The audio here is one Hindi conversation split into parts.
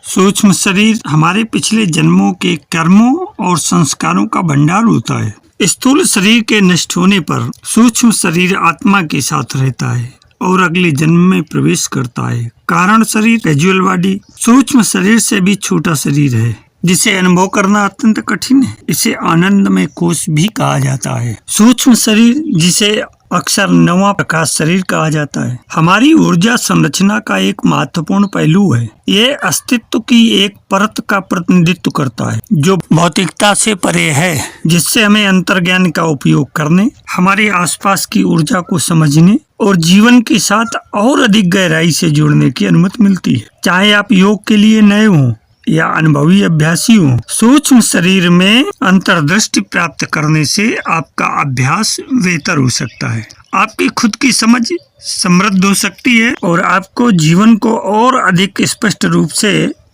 सूक्ष्म शरीर हमारे पिछले जन्मों के कर्मों और संस्कारों का भंडार होता है। स्थूल शरीर के नष्ट होने पर सूक्ष्म शरीर आत्मा के साथ रहता है और अगले जन्म में प्रवेश करता है। कारण शरीर कैजुअल बॉडी सूक्ष्म शरीर से भी छोटा शरीर है जिसे अनुभव करना अत्यंत कठिन है। इसे आनंदमय कोश भी कहा जाता है। सूक्ष्म शरीर जिसे अक्सर नवा प्रकाश शरीर कहा जाता है हमारी ऊर्जा संरचना का एक महत्वपूर्ण पहलू है। ये अस्तित्व की एक परत का प्रतिनिधित्व करता है जो भौतिकता से परे है, जिससे हमें अंतर्ज्ञान का उपयोग करने, हमारे आसपास की ऊर्जा को समझने और जीवन के साथ और अधिक गहराई से जुड़ने की अनुमति मिलती है। चाहे आप योग के लिए नए हों या अनुभवी अभ्यासी हो, सूक्ष्म शरीर में अंतर्दृष्टि प्राप्त करने से आपका अभ्यास बेहतर हो सकता है। आपकी खुद की समझ समृद्ध हो सकती है और आपको जीवन को और अधिक स्पष्ट रूप से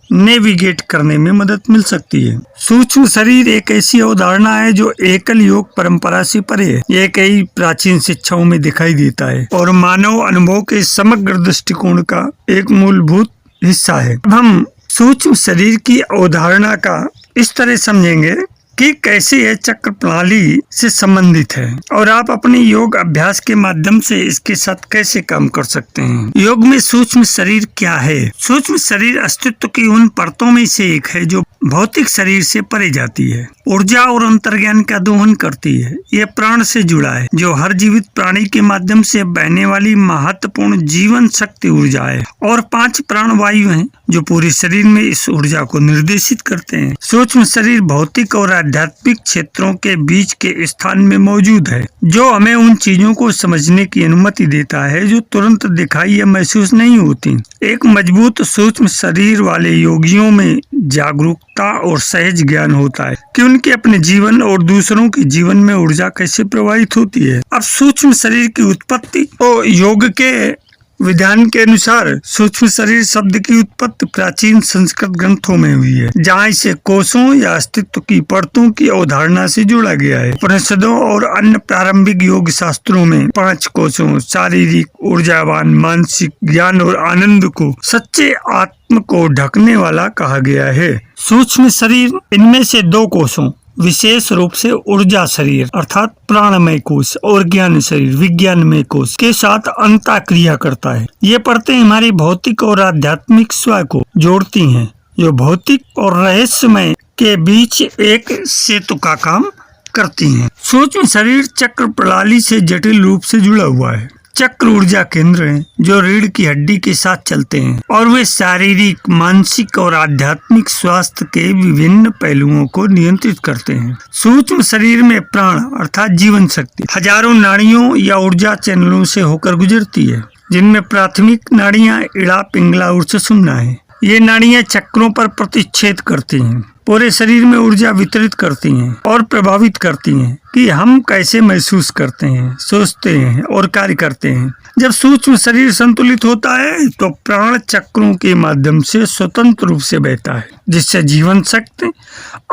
नेविगेट करने में मदद मिल सकती है। सूक्ष्म शरीर एक ऐसी अवधारणा है जो एकल योग परंपरा से परे है। यह कई प्राचीन शिक्षाओं में दिखाई देता है और मानव अनुभव के समग्र दृष्टिकोण का एक मूलभूत हिस्सा है। अब हम सूक्ष्म शरीर की अवधारणा का इस तरह समझेंगे कि कैसे यह चक्र प्रणाली से संबंधित है और आप अपने योग अभ्यास के माध्यम से इसके साथ कैसे काम कर सकते हैं। योग में सूक्ष्म शरीर क्या है? सूक्ष्म शरीर अस्तित्व की उन परतों में से एक है जो भौतिक शरीर से परे जाती है, ऊर्जा और अंतर्ज्ञान का दोहन करती है। यह प्राण से जुड़ा है जो हर जीवित प्राणी के माध्यम से बहने वाली महत्वपूर्ण जीवन शक्ति ऊर्जा है, और 5 प्राण वायु हैं जो पूरे शरीर में इस ऊर्जा को निर्देशित करते हैं। सूक्ष्म शरीर भौतिक और आध्यात्मिक क्षेत्रों के बीच के स्थान में मौजूद है जो हमें उन चीजों को समझने की अनुमति देता है जो तुरंत दिखाई या महसूस नहीं होती। एक मजबूत सूक्ष्म शरीर वाले योगियों में जागरूकता और सहज ज्ञान होता है कि उनके अपने जीवन और दूसरों के जीवन में ऊर्जा कैसे प्रवाहित होती है। अब सूक्ष्म शरीर की उत्पत्ति और योग के विधान के अनुसार सूक्ष्म शरीर शब्द की उत्पत्ति प्राचीन संस्कृत ग्रंथों में हुई है, जहाँ इसे कोशों या अस्तित्व की परतों की अवधारणा से जोड़ा गया है। उपनिषदों और अन्य प्रारंभिक योग शास्त्रों में 5 कोशों शारीरिक, ऊर्जावान, मानसिक, ज्ञान और आनंद को सच्चे आत्म को ढकने वाला कहा गया है। सूक्ष्म शरीर इनमें से 2 कोशों विशेष रूप से ऊर्जा शरीर अर्थात प्राणमय कोश और ज्ञान शरीर विज्ञानमय कोश के साथ अंतःक्रिया करता है। ये परतें हमारी भौतिक और आध्यात्मिक स्व को जोड़ती हैं, जो भौतिक और रहस्यमय के बीच एक सेतु का काम करती हैं। सूक्ष्म शरीर चक्र प्रणाली से जटिल रूप से जुड़ा हुआ है। चक्र ऊर्जा केंद्र हैं जो रीढ़ की हड्डी के साथ चलते हैं और वे शारीरिक, मानसिक और आध्यात्मिक स्वास्थ्य के विभिन्न पहलुओं को नियंत्रित करते हैं। सूक्ष्म शरीर में प्राण अर्थात जीवन शक्ति हजारों नाड़ियों या ऊर्जा चैनलों से होकर गुजरती है, जिनमें प्राथमिक नाड़ियां इड़ा, पिंगला और सुषुम्ना है। ये नाड़ियां चक्रों पर प्रतिच्छेद करती हैं, पूरे शरीर में ऊर्जा वितरित करती हैं और प्रभावित करती हैं कि हम कैसे महसूस करते हैं, सोचते हैं और कार्य करते हैं। जब सूक्ष्म शरीर संतुलित होता है तो प्राण चक्रों के माध्यम से स्वतंत्र रूप से बहता है, जिससे जीवन शक्ति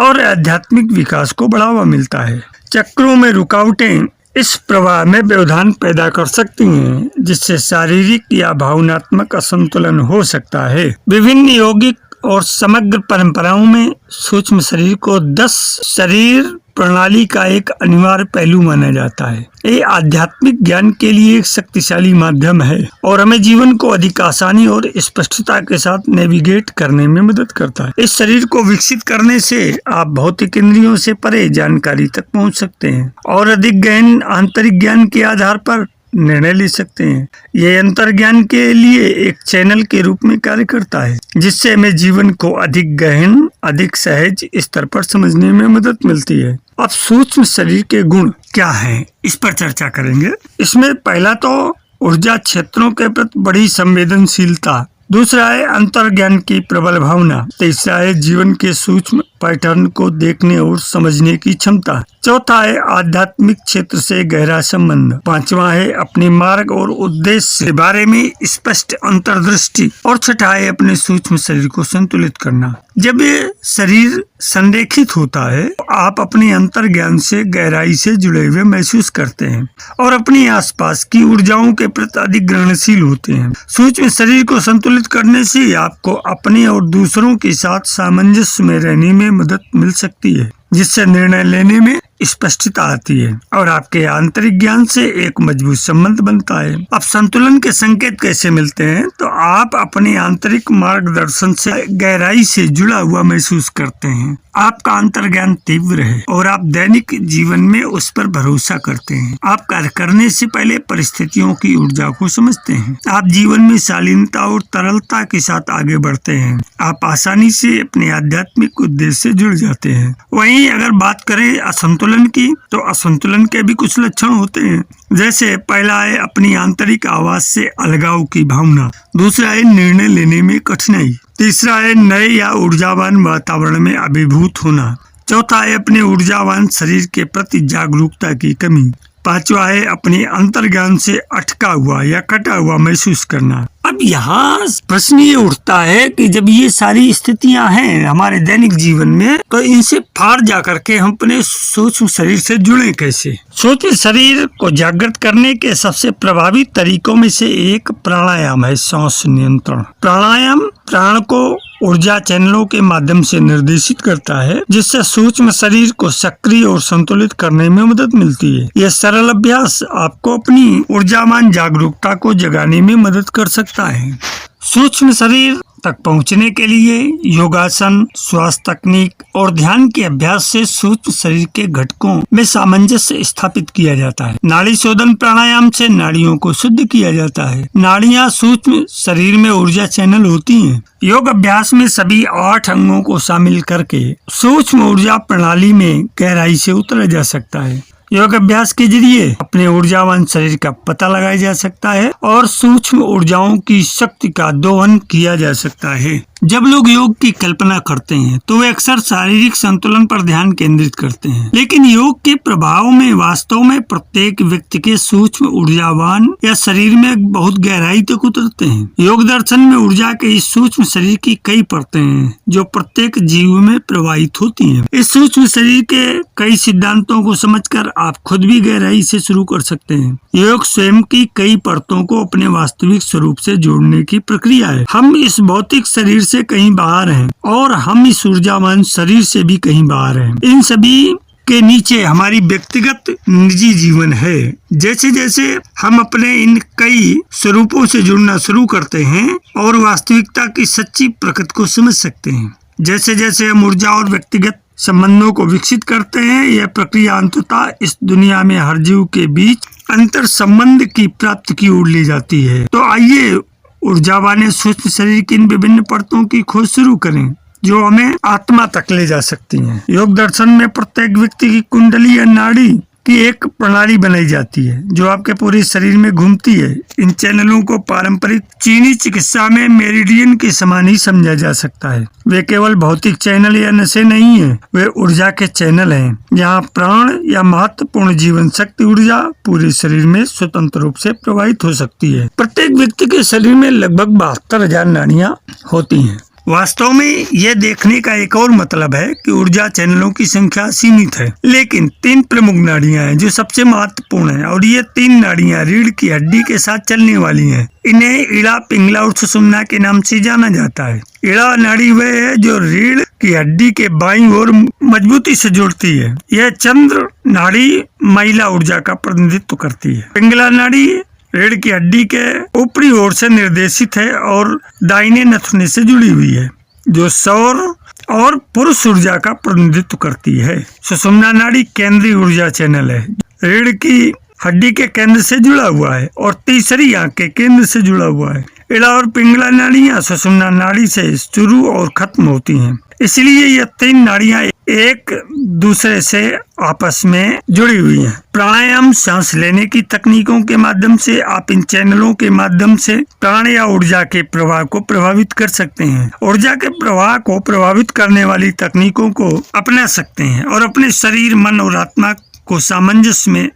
और आध्यात्मिक विकास को बढ़ावा मिलता है। चक्रों में रुकावटें इस प्रवाह में व्यवधान पैदा कर सकती हैं, जिससे शारीरिक या भावनात्मक असंतुलन हो सकता है। विभिन्न यौगिक और समग्र परंपराओं में सूक्ष्म शरीर को 10 शरीर प्रणाली का एक अनिवार्य पहलू माना जाता है। ये आध्यात्मिक ज्ञान के लिए एक शक्तिशाली माध्यम है और हमें जीवन को अधिक आसानी और स्पष्टता के साथ नेविगेट करने में मदद करता है। इस शरीर को विकसित करने से आप भौतिक इंद्रियों से परे जानकारी तक पहुंच सकते हैं और अधिक गहन आंतरिक ज्ञान के आधार पर निर्णय ले सकते हैं। यह अंतर्ज्ञान के लिए एक चैनल के रूप में कार्य करता है, जिससे हमें जीवन को अधिक गहन, अधिक सहज स्तर पर समझने में मदद मिलती है। अब सूक्ष्म शरीर के गुण क्या हैं, इस पर चर्चा करेंगे। इसमें पहला तो ऊर्जा क्षेत्रों के प्रति बड़ी संवेदनशीलता, दूसरा है अंतर्ज्ञान की प्रबल भावना, तीसरा है जीवन के सूक्ष्म पैटर्न को देखने और समझने की क्षमता, चौथा है आध्यात्मिक क्षेत्र से गहरा संबंध। पांचवा है अपने मार्ग और उद्देश्य के बारे में स्पष्ट अंतर्दृष्टि। और छठा है अपने सूक्ष्म शरीर को संतुलित करना। जब ये शरीर संरेखित होता है तो आप अपने अंतर ज्ञान से गहराई से जुड़े हुए महसूस करते हैं और अपने आसपास की ऊर्जाओं के प्रति अधिक ग्रहणशील होते हैं। सूक्ष्म शरीर को संतुलित करने से आपको अपने और दूसरों के साथ सामंजस्य में रहने में मदद मिल सकती है, जिससे निर्णय लेने में स्पष्टता आती है और आपके आंतरिक ज्ञान से एक मजबूत संबंध बनता है। अब संतुलन के संकेत कैसे मिलते हैं? तो आप अपने आंतरिक मार्गदर्शन से गहराई से जुड़ा हुआ महसूस करते हैं। आपका अंतर्ज्ञान तीव्र है और आप दैनिक जीवन में उस पर भरोसा करते हैं। आप कार्य करने से पहले परिस्थितियों की ऊर्जा को समझते हैं। आप जीवन में शालीनता और तरलता के साथ आगे बढ़ते हैं। आप आसानी से अपने आध्यात्मिक उद्देश्य से जुड़ जाते हैं। वहीं अगर बात करें असंतुलन की, तो असंतुलन के भी कुछ लक्षण होते हैं। जैसे पहला है अपनी आंतरिक आवाज से अलगाव की भावना। दूसरा है निर्णय लेने में कठिनाई। तीसरा है नए या ऊर्जावान वातावरण में अभिभूत होना। चौथा है अपने ऊर्जावान शरीर के प्रति जागरूकता की कमी। पांचवा है अपने अंतर्ज्ञान से अटका हुआ या कटा हुआ महसूस करना। अब यहाँ प्रश्न ये उठता है कि जब ये सारी स्थितियां हैं हमारे दैनिक जीवन में, तो इनसे पार जा करके हम अपने सूक्ष्म शरीर से जुड़े कैसे? सूक्ष्म शरीर को जागृत करने के सबसे प्रभावी तरीकों में से एक प्राणायाम है, सांस नियंत्रण। प्राणायाम प्राण को ऊर्जा चैनलों के माध्यम से निर्देशित करता है, जिससे सूक्ष्म शरीर को सक्रिय और संतुलित करने में मदद मिलती है। यह सरल अभ्यास आपको अपनी ऊर्जावान जागरूकता को जगाने में मदद कर सकता है। सूक्ष्म शरीर तक पहुंचने के लिए योगासन, श्वास तकनीक और ध्यान के अभ्यास से सूक्ष्म शरीर के घटकों में सामंजस्य स्थापित किया जाता है। नाड़ी शोधन प्राणायाम से नाड़ियों को शुद्ध किया जाता है। नाड़ियां सूक्ष्म शरीर में ऊर्जा चैनल होती हैं। योग अभ्यास में सभी 8 अंगों को शामिल करके सूक्ष्म ऊर्जा प्रणाली में गहराई से उतरा जा सकता है। योग अभ्यास के जरिए अपने ऊर्जावान शरीर का पता लगाया जा सकता है और सूक्ष्म ऊर्जाओं की शक्ति का दोहन किया जा सकता है। जब लोग योग की कल्पना करते हैं तो वे अक्सर शारीरिक संतुलन पर ध्यान केंद्रित करते हैं, लेकिन योग के प्रभाव में वास्तव में प्रत्येक व्यक्ति के सूक्ष्म ऊर्जावान या शरीर में बहुत गहराई तक उतरते हैं। योग दर्शन में ऊर्जा के इस सूक्ष्म शरीर की कई परतें हैं जो प्रत्येक जीव में प्रवाहित होती हैं। इस सूक्ष्म शरीर के कई सिद्धांतों को समझकर आप खुद भी गहराई से शुरू कर सकते हैं। योग स्वयं की कई परतों को अपने वास्तविक स्वरूप से जोड़ने की प्रक्रिया है। हम इस भौतिक शरीर से कहीं बाहर हैं और हम इस ऊर्जावान शरीर से भी कहीं बाहर हैं। इन सभी के नीचे हमारी व्यक्तिगत निजी जीवन है। जैसे जैसे हम अपने इन कई स्वरूपों से जुड़ना शुरू करते हैं और वास्तविकता की सच्ची प्रकृति को समझ सकते हैं, जैसे जैसे हम ऊर्जा और व्यक्तिगत संबंधों को विकसित करते हैं, यह प्रक्रिया अंततः इस दुनिया में हर जीव के बीच अंतर संबंध की प्राप्ति की ओर ले जाती है। तो आइए ऊर्जावान सूक्ष्म शरीर की इन विभिन्न परतों की खोज शुरू करें जो हमें आत्मा तक ले जा सकती हैं। योग दर्शन में प्रत्येक व्यक्ति की कुंडली या नाड़ी की एक प्रणाली बनाई जाती है जो आपके पूरे शरीर में घूमती है। इन चैनलों को पारंपरिक चीनी चिकित्सा में मेरिडियन के समान ही समझा जा सकता है। वे केवल भौतिक चैनल या नशे नहीं है, वे ऊर्जा के चैनल हैं जहाँ प्राण या महत्वपूर्ण जीवन शक्ति ऊर्जा पूरे शरीर में स्वतंत्र रूप से प्रवाहित हो सकती है। प्रत्येक व्यक्ति के शरीर में लगभग 72,000 नाड़ियाँ होती हैं। वास्तव में यह देखने का एक और मतलब है कि ऊर्जा चैनलों की संख्या सीमित है, लेकिन 3 प्रमुख नाड़ियां हैं जो सबसे महत्वपूर्ण है और ये 3 नाड़ियां रीढ़ की हड्डी के साथ चलने वाली हैं। इन्हें इड़ा, पिंगला और सुषुम्ना के नाम से जाना जाता है। इड़ा नाड़ी वह है जो रीढ़ की हड्डी के बाईं ओर मजबूती से जुड़ती है। यह चंद्र नाड़ी महिला ऊर्जा का प्रतिनिधित्व करती है। पिंगला नाड़ी रीढ़ की हड्डी के ऊपरी ओर से निर्देशित है और दाहिने नथुने से जुड़ी हुई है जो सौर और पुरुष ऊर्जा का प्रतिनिधित्व करती है। सुषुम्ना नाड़ी केंद्रीय ऊर्जा चैनल है, रीढ़ की हड्डी के केंद्र से जुड़ा हुआ है और तीसरी आंख के केंद्र से जुड़ा हुआ है। इड़ा और पिंगला नाड़ियां सुषुम्ना नाड़ी से शुरू और खत्म होती हैं। इसलिए ये 3 नाड़ियां एक दूसरे से आपस में जुड़ी हुई हैं। प्राणायाम सांस लेने की तकनीकों के माध्यम से आप इन चैनलों के माध्यम से प्राण या ऊर्जा के प्रवाह को प्रभावित कर सकते हैं। ऊर्जा के प्रवाह को प्रभावित करने वाली तकनीकों को अपना सकते हैं और अपने शरीर, मन और आत्मा को सामंजस्य में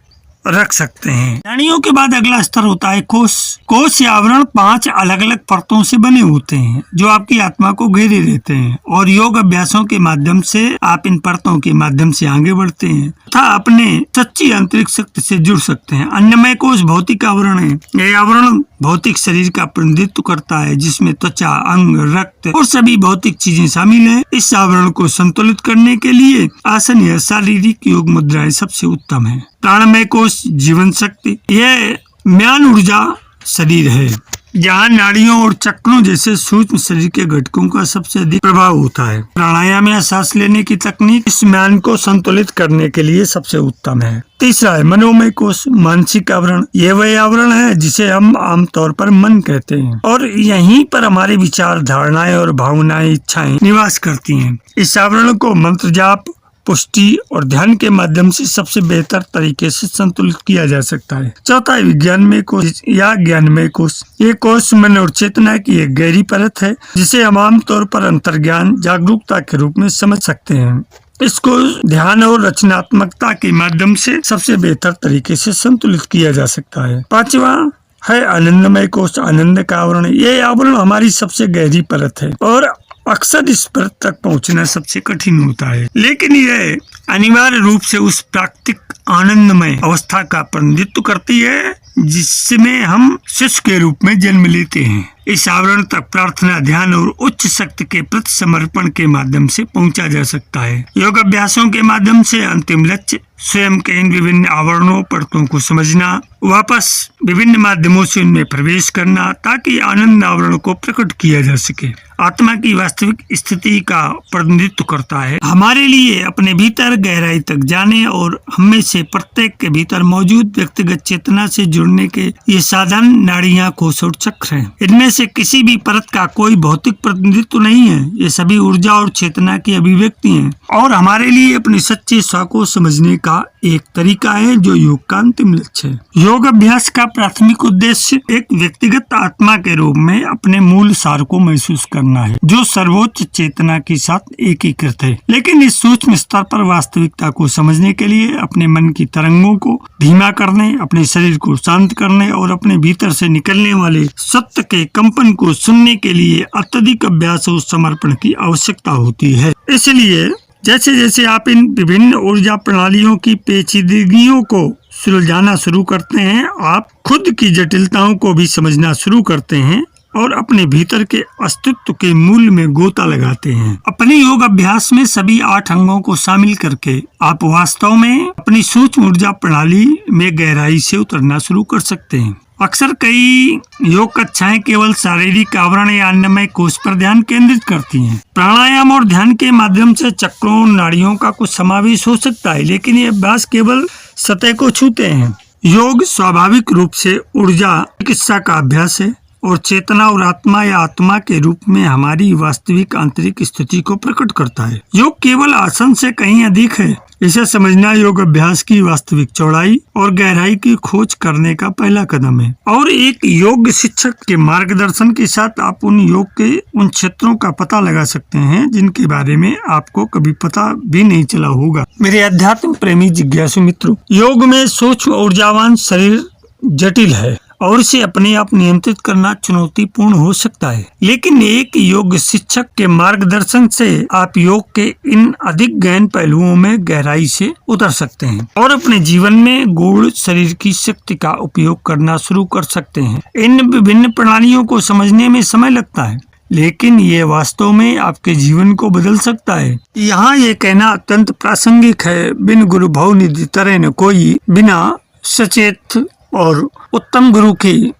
रख सकते हैं। नाड़ियों के बाद अगला स्तर होता है कोश। कोश या आवरण 5 अलग अलग परतों से बने होते हैं जो आपकी आत्मा को घेरे रहते हैं और योग अभ्यासों के माध्यम से आप इन परतों के माध्यम से आगे बढ़ते हैं तथा अपने सच्ची आंतरिक शक्ति से जुड़ सकते हैं। अन्नमय कोश भौतिक आवरण है। यह आवरण भौतिक शरीर का प्रतिनिधित्व करता है जिसमें त्वचा, अंग, रक्त और सभी भौतिक चीजें शामिल हैं। इस आवरण को संतुलित करने के लिए आसन या शारीरिक योग मुद्राएं सबसे उत्तम है। प्राणमय कोश जीवन शक्ति, यह म्यान ऊर्जा शरीर है जहाँ नाड़ियों और चक्रों जैसे सूक्ष्म शरीर के घटकों का सबसे अधिक प्रभाव होता है। प्राणायाम या सांस लेने की तकनीक इस म्यान को संतुलित करने के लिए सबसे उत्तम है। तीसरा है मनोमय कोश, मानसिक आवरण। यह वह आवरण है जिसे हम आमतौर पर मन कहते हैं और यहीं पर हमारे विचार, धारणाएं और भावनाएं, इच्छाएं निवास करती हैं। इस आवरण को मंत्र जाप, पुष्टि और ध्यान के माध्यम से सबसे बेहतर तरीके से संतुलित किया जा सकता है। चौथा है विज्ञानमय कोश या ज्ञानमय कोश। ये कोश मन और चेतना की एक गहरी परत है जिसे हम आमतौर पर अंतर्ज्ञान, जागरूकता के रूप में समझ सकते हैं। इसको ध्यान और रचनात्मकता के माध्यम से सबसे बेहतर तरीके से संतुलित किया जा सकता है। पांचवा है आनंदमय कोश, आनंद का आवरण। ये आवरण हमारी सबसे गहरी परत है और अक्सर इस परत तक पहुंचना सबसे कठिन होता है, लेकिन यह अनिवार्य रूप से उस प्राकृतिक आनंदमय अवस्था का प्रतिनिधित्व करती है जिसमें हम शिशु के रूप में जन्म लेते हैं। इस आवरण तक प्रार्थना, ध्यान और उच्च शक्ति के प्रति समर्पण के माध्यम से पहुंचा जा सकता है। योग अभ्यासों के माध्यम से अंतिम लक्ष्य स्वयं के इन विभिन्न आवरणों, परतों को समझना, वापस विभिन्न माध्यमों से उनमें प्रवेश करना ताकि आनंद आवरण को प्रकट किया जा सके। आत्मा की वास्तविक स्थिति का प्रतिनिधित्व करता है। हमारे लिए अपने भीतर गहराई तक जाने और हमें से प्रत्येक के भीतर मौजूद व्यक्तिगत चेतना से जुड़ने के ये साधन नाड़ियां, कोश और चक्र हैं। इनमें से किसी भी परत का कोई भौतिक प्रतिनिधित्व नहीं है। ये सभी ऊर्जा और चेतना की अभिव्यक्ति हैं और हमारे लिए अपने सच्चे स्व को समझने का एक तरीका है जो योग का अंतिम लक्ष्य है। योग अभ्यास का प्राथमिक उद्देश्य एक व्यक्तिगत आत्मा के रूप में अपने मूल सार को महसूस करना है जो सर्वोच्च चेतना के साथ एकीकृत है। लेकिन इस सूक्ष्म स्तर पर वास्तविकता को समझने के लिए अपने मन की तरंगों को धीमा करने, अपने शरीर को शांत करने और अपने भीतर से निकलने वाले सत्य के कंपन को सुनने के लिए अत्यधिक अभ्यास और समर्पण की आवश्यकता होती है। इसलिए जैसे जैसे आप इन विभिन्न ऊर्जा प्रणालियों की पेचीदगियों को सुलझाना शुरू करते हैं, आप खुद की जटिलताओं को भी समझना शुरू करते हैं और अपने भीतर के अस्तित्व के मूल में गोता लगाते हैं। अपने योग अभ्यास में सभी 8 अंगों को शामिल करके आप वास्तव में अपनी सूक्ष्म ऊर्जा प्रणाली में गहराई से उतरना शुरू कर सकते हैं। अक्सर कई योग कक्षाएं केवल शारीरिक आवरण या अन्नमय कोश पर ध्यान केंद्रित करती हैं। प्राणायाम और ध्यान के माध्यम से चक्रों और नाड़ियों का कुछ समावेश हो सकता है, लेकिन ये अभ्यास केवल सतह को छूते हैं। योग स्वाभाविक रूप से ऊर्जा चिकित्सा का अभ्यास है और चेतना और आत्मा या आत्मा के रूप में हमारी वास्तविक आंतरिक स्थिति को प्रकट करता है। योग केवल आसन से कहीं अधिक है। इसे समझना योग अभ्यास की वास्तविक चौड़ाई और गहराई की खोज करने का पहला कदम है और एक योग शिक्षक के मार्गदर्शन के साथ आप उन योग के उन क्षेत्रों का पता लगा सकते हैं जिनके बारे में आपको कभी पता भी नहीं चला होगा। मेरे अध्यात्म प्रेमी जिज्ञासु मित्रों, योग में सूक्ष्म ऊर्जावान शरीर जटिल है और इसे अपने आप नियंत्रित करना चुनौतीपूर्ण हो सकता है, लेकिन एक योग शिक्षक के मार्गदर्शन से आप योग के इन अधिक गहन पहलुओं में गहराई से उतर सकते हैं और अपने जीवन में गूढ़ शरीर की शक्ति का उपयोग करना शुरू कर सकते हैं। इन विभिन्न प्रणालियों को समझने में समय लगता है, लेकिन ये वास्तव में आपके जीवन को बदल सकता है। यहाँ ये कहना अत्यंत प्रासंगिक है, बिन गुरु भव निधि तरह न कोई, बिना सचेत और उत्तम गुरु की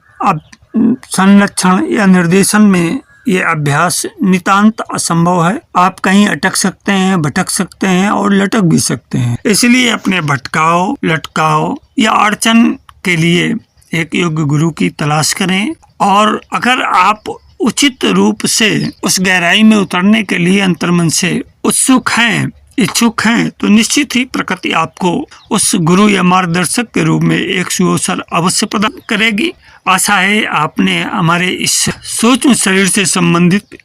संरक्षण या निर्देशन में ये अभ्यास नितांत असंभव है। आप कहीं अटक सकते हैं, भटक सकते हैं और लटक भी सकते हैं। इसलिए अपने भटकाव, लटकाव या अड़चन के लिए एक योग्य गुरु की तलाश करें और अगर आप उचित रूप से उस गहराई में उतरने के लिए अंतर्मन से उत्सुक हैं, इच्छुक हैं, तो निश्चित ही प्रकृति आपको उस गुरु या मार्गदर्शक के रूप में एक सुअवसर अवश्य प्रदान करेगी। आशा है आपने हमारे इस सूक्ष्म शरीर से संबंधित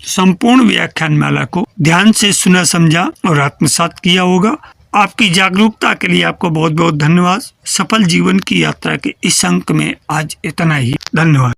संपूर्ण व्याख्यान माला को ध्यान से सुना, समझा और आत्मसात किया होगा। आपकी जागरूकता के लिए आपको बहुत बहुत धन्यवाद। सफल जीवन की यात्रा के इस अंक में आज इतना ही। धन्यवाद।